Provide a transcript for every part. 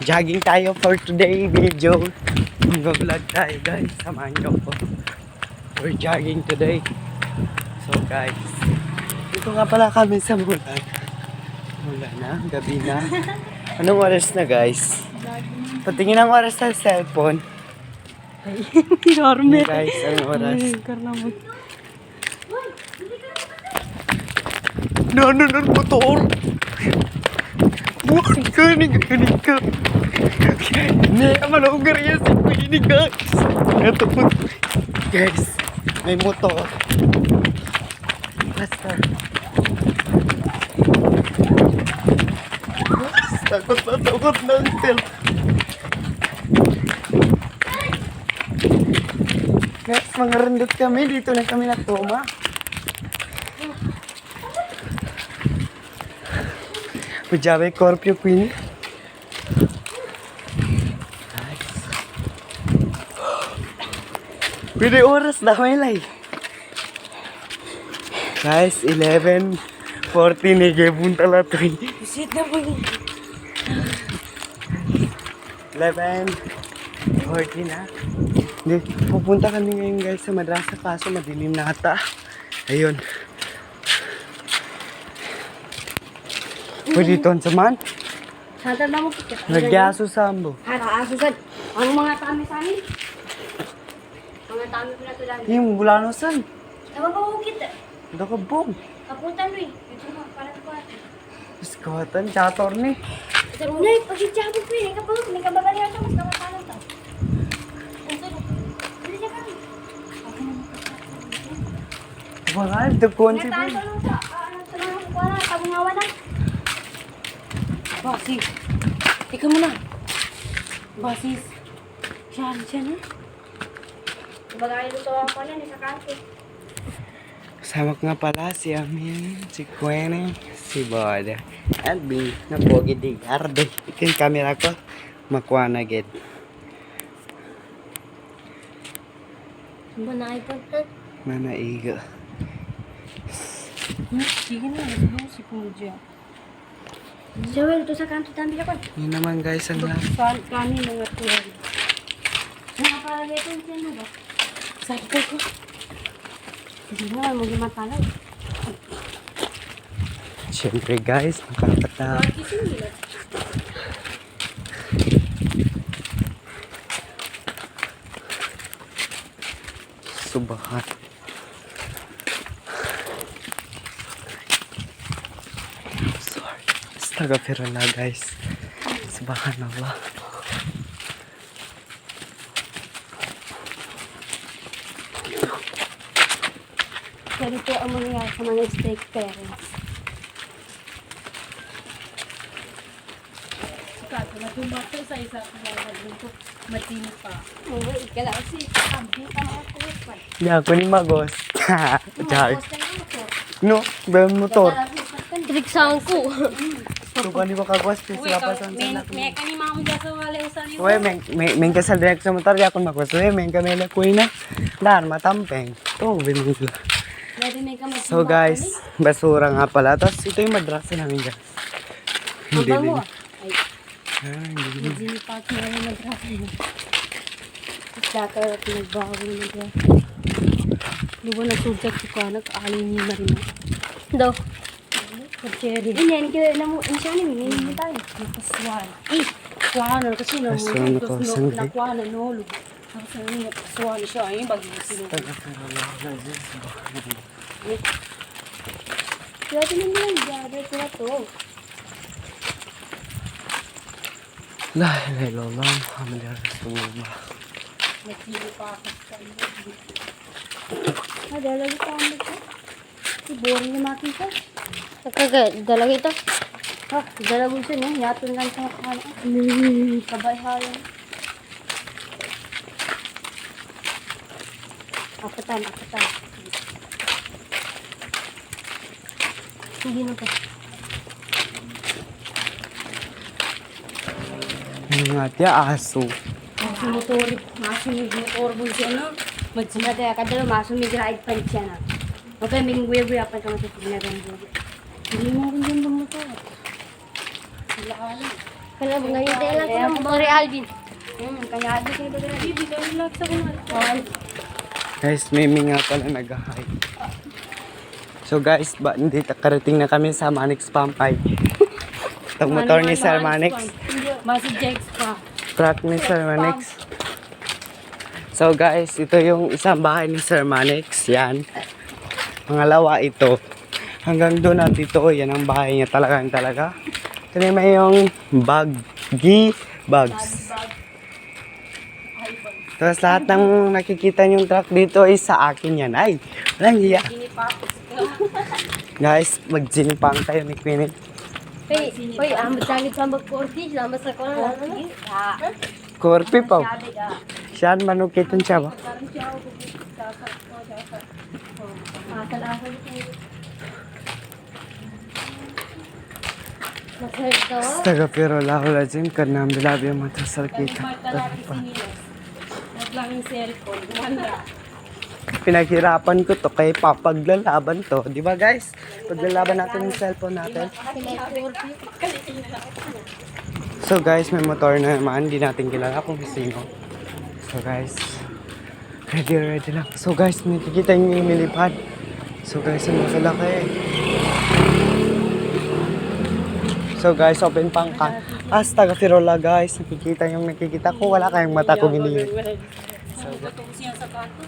Jogging tayo for today video. Mag-vlog tayo guys. Samahan niyo ko. We're jogging today. So guys, dito nga pala kami sa Mulan. Mulan na, gabi na. Anong oras na guys? Patingin ang oras sa cellphone. Enorme. Guys, anong oras? No, motor! Bukan kanig ka. Hindi ka malugar yan si Queenie guys. Ito po. Guys, may motor. Basta. Takot na ang tel. Guys, mga randot kami. Dito na kami natuma. Pajabay Scorpio Queen. Pwede oras na may live. Guys, 11:40 ni punta la to. Sit na po yun. 11:40 na. Hindi, pupunta kami ngayon guys sa madrasa kaso madilim na ata. Ayun. Pwede ito sa man? Santa na mo pikir. Nagyaso sa ambo. Aso sad. Ang mga tami sa amin. Mga tami pinatulan. Yung bulano san? Tama ba ukit? Ito ka bong. Kapuntan rin. Ito mo, parang ko. Iskatan, chator ni. Ito mo. Nay, pag-ijabo ko yun. May kababalihan ka. Mas kamatalan ka. Ito mo. Bili siya kami. Bakal, dagkuhan si Nagtaan Boy. ko lang sa. Ano ito lang ako na. Tabungawa na. Basis. Tika mo na. Basis. Siya na. Bagay ito ako na. Sa kanto. Kasama ko nga pala si Amin, si Quene, si Boda, at B, na pogi di garde. Ito yung camera ko, makuha na get. Ba na iPhone? Manaiga. Sige na. Ano si Pumudya? Joel, ito sa kanto tambi ako. Yun naman guys, ang lang. Kani mga tuwan. Ano para ito yung tiyan mo ba? Sakit ko. Hindi na, mag-imatalaw. Siyempre guys, makakata. Subahan. Sorry. Taga-Pirala guys. Subahan na ba? Ganito ang mangyayari sa mga strict parents. Kaso na tumato sa isa ko na dito matino pa. Oo, ikala kasi kampi pa ako pa. Hindi ako ni Magos. Jars. Basta na ako. No, ba motor? Trik sa ko. Tukan di ko kagwas sila pa sa May kanima mo dyan sa wala usan yun. Uy, men kasal direct sa motor, di ako magwas. Uy, men kamela kuy na. Dahil matampeng. Oo, binigyan sila. Pwede may kamay. So guys, basura nga pala. Tapos ito yung madrasa namin guys. Hindi Ang din. bango. Ay, Hindi. hindi pa ako na nagrasa. Daka at nagbago na nagrasa. Lubo na subject ko ka, nag-aalin niya na rin. Do. Cherry. Hindi na mo, siya ni hindi tayo. Napaswan. Kuha na kasi na Paswan ako, sandali. nakuha na nolo. Tapos na napaswan siya. Ayun, bagay Kaya tinanong lang, gather ko na to. La ilaha illallah Muhammadur Rasulullah. Nagkili pa ako sa kanila. Dalaga pa ako ito. Boring na makita. Dalaga ito. Dalaga siya niya. Yatun lang sa kanan. Kabayhayan. Apatan. Sige na po. Yung nga tiya aso. Motor po siya, no? Magsima tayo kadalo, masumigiraid pa siya na. Okay, may guya-guya pa kami sa pinaran. Hindi mo rin yung motor. Sila ka lang. Kaya ngayon tayo lang ko ng Mori Alvin. Kaya Alvin kayo ba rin? Bibi, relax ako na. Guys, Mimi nga pala nag-hike. So guys, dito karating na kami sa Manix Pampay. Itong motor ni Sir Manix. Masi Jex pa. Truck ni Sir Manix. So guys, ito yung isang bahay ni Sir Manix. Yan. Pangalawa ito. Hanggang doon at ito, yan ang bahay niya talaga. Ito naman yung baggy bags. Tapos lahat ng nakikita yung truck dito ay sa akin yan. Ay, walang hiya. Guys, magsinipang tayo ni Queenie. Hoy, amot langit sa magkorti. Salamat sa kono. Korpi pa. Siyan manukitan siya ba? Taga pero lahula dyan ka na bilabi ang matasal kita. Naglanging cellphone. Wala. Pinaghirapan ko to kay papaglalaban to. Di ba guys? Paglalaban natin yung cellphone natin. So guys, may motor na naman. Hindi natin kilala kung sino. So guys, ready lang. So guys, nakikita nyo yung nilipad. So guys, ang makalaki. So guys, open pang ka. As taga Firola guys, nakikita ko. Wala kayong mata kung hindi. So, siya sa kanto.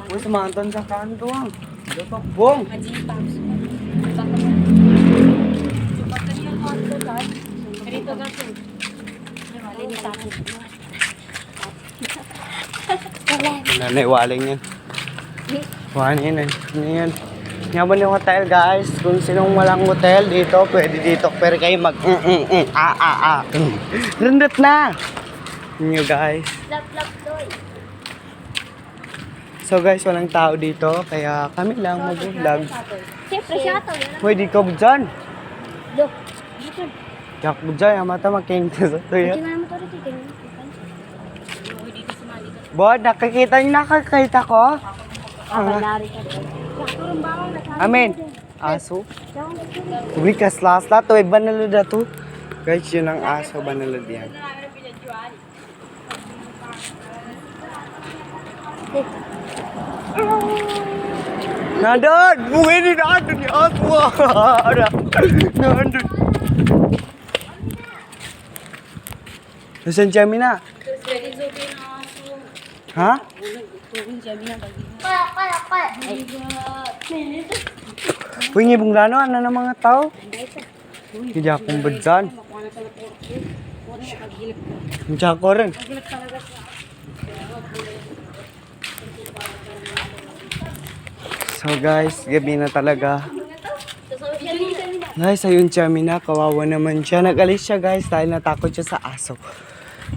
uy, sumanton sa kanto ah. Dapat bong. Majipaps. Supat ka niya kanto guys. Ganito gato. Malinis ako. Nanaiwaling yan. Wala yan eh. Ano yan? Yaman yung hotel guys. Kung sinong walang hotel dito, pwede dito. Pero kayo mag Rundot na! Nyo guys. Lap doy. So guys, walang tao dito. Kaya kami lang mag-vlog. Siyempre siya to. Uy, di ka dyan. Look. Dito. Yak mo dyan. Ang mata makingta sa to Hindi yan. nga naman to rin. Bod, nakakita ko? Lari ka to. Amen. Aso. Uy, kaslas na to. Banalod na to. Guys, yun ang aso. Banalod yan. Nandun! Bungin ni nandun yung aso. Nandun. Nasaan siya, Mina? Ha? Uy, ngibong lano, ano ng mga tao? Hindi akong badyan. Hindi ako rin. So guys, gabi na talaga. Guys, ayun siya, Mina. Kawawa naman siya. Nag-alis siya guys dahil natakot siya sa aso.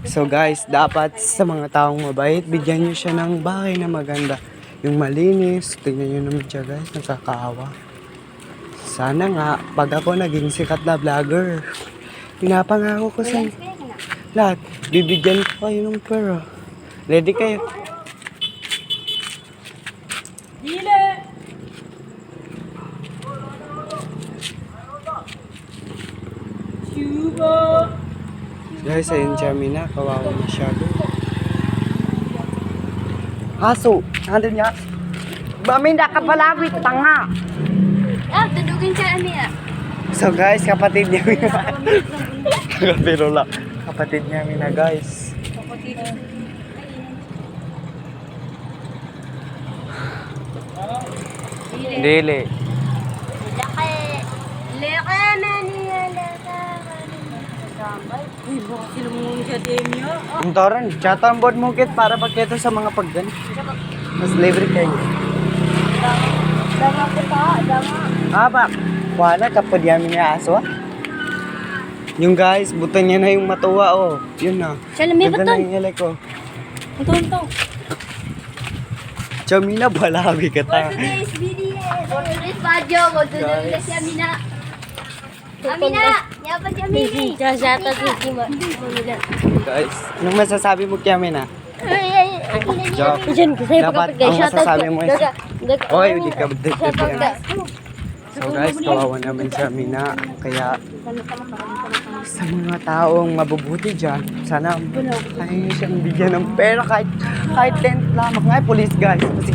So guys, dapat sa mga taong mabait, bigyan nyo siya ng bahay na maganda. Yung malinis, tingnan nyo naman siya guys, nakakaawa. Sana nga, pag ako naging sikat na vlogger, pinapangako ko sa lahat, bibigyan ko kayo ng pera. Ready kayo? Dile! Cuba! Guys, ayun siya, Mina. Kawawa masyado. Aso, nandun niya. Baminda ka palawit, tanga. Dudugin siya niya. So guys, kapatid niya, Mina. Pero lang. Kapatid niya, Mina, guys. Dili. Leke maniya leke. Uy, baka silumungan siya din niya. Untoran, chata ang board mo kit para pagkito sa mga paggan. Mas libre kayo. Dama ko pa, dama. Ba? Wala, kapod yamin niya aso ah. Yung guys, buto niya na yung matuwa oh. Yun na. Siya lumipat Ganda na doon. yung hilay ko. Ito. Chamina, balabi ka ta. Today's video. Today's video. Magdudugin siya, Mina. Amina! Yapan siya, Mimi. Siya si Kima. Guys, anong masasabi mo kaya Mina? Joke. Diyan, kasi Dapat ang masasabi mo is, oy, hindi ka So guys, kawawa naman siya Mina. Kaya sa mga taong mabubuti dyan, sana kaya niyo siyang bigyan ng pera kahit tent lamang. Ay, police guys.